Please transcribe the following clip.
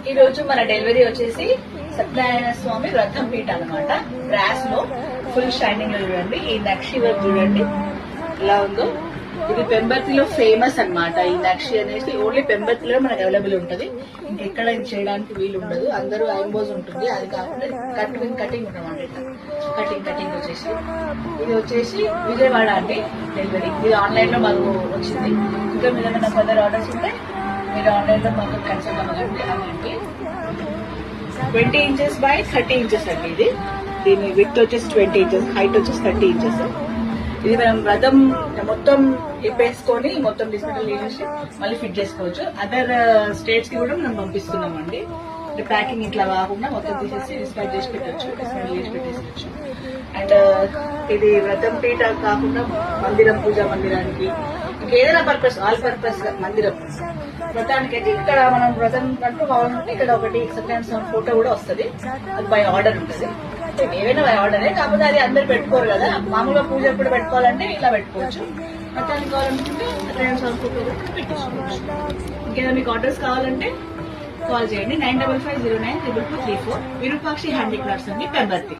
ఈ రోజు మన డెలివరీ వచ్చేసి సత్యనారాయణ స్వామి వ్రతం పీఠ అనమాట. బ్రాస్ లో ఫుల్ షైనింగ్ లో చూడండి. ఈ నక్షి వర్క్ చూడండి ఎలా ఉందో. ఇది పెంబర్తిలో ఫేమస్ అన్నమాట. ఈ నక్షి అనేసి ఓన్లీ పెంబర్తిలో మనకు అవైలబుల్ ఉంటది. ఇంకెక్కడ ఇది చేయడానికి వీలు ఉండదు. అందరూ ఐంబోజ్ ఉంటుంది. అది కాకుండా కటింగ్ ఉండమాట. కటింగ్ వచ్చేసి ఇది వచ్చేసి విజయవాడ అండి డెలివరీ. ఇది ఆన్లైన్ లో మాకు వచ్చింది. ఇంకా మీద ఏమైనా ఫర్దర్ ఆర్డర్స్ ఉంటే మీరు ఆన్లైన్ లో మాకు కన్సల్ట్ అవ్వగలండి. 20 inches by 30 inches అండి. ఇది దీని విడ్త్ వచ్చేసి 20 inches, హైట్ వచ్చేసి 30 inches. ఇది మనం వ్రతం మొత్తం ఇప్పేసుకొని మొత్తం డిస్మెటల్ చేసి మళ్ళీ ఫిట్ చేసుకోవచ్చు. అదర్ స్టేట్స్ కి కూడా మనం పంపిస్తున్నాం అండి. ప్యాకింగ్ ఇట్లా కాకుండా మొత్తం తీసేసి డిస్పాచ్ చేసి పెట్టచ్చు, డిస్మెటల్ చేసి పెట్టేసుకోవచ్చు. అండ్ ఇది వ్రతం పీఠ కాకుండా మందిరం, పూజా మందిరానికి ఇంకేదైనా పర్పస్, ఆల్ పర్పస్ మందిరం వ్రతానికి అయితే ఇక్కడ మనం వ్రతం అంటూ కావాలంటే ఇక్కడ ఒకటి సత్యనారాయణ ఫోటో కూడా వస్తుంది. అది బై ఆర్డర్ ఉంటుంది. ఏవైనా బై ఆర్డరే, కాకపోతే అది అందరు పెట్టుకోరు కదా. మామూలుగా పూజ కూడా పెట్టుకోవాలంటే ఇలా పెట్టుకోవచ్చు. వ్రతానికి కావాలనుకుంటే సత్యనారాయణ ఫోటో కూడా పెట్టించుకోవచ్చు. ఇంకేదో మీకు ఆర్డర్స్ కావాలంటే కాల్ చేయండి. 9550922234 విరూపాక్షి హ్యాండీక్రాఫ్ట్స్ అండి, పెంబర్తి.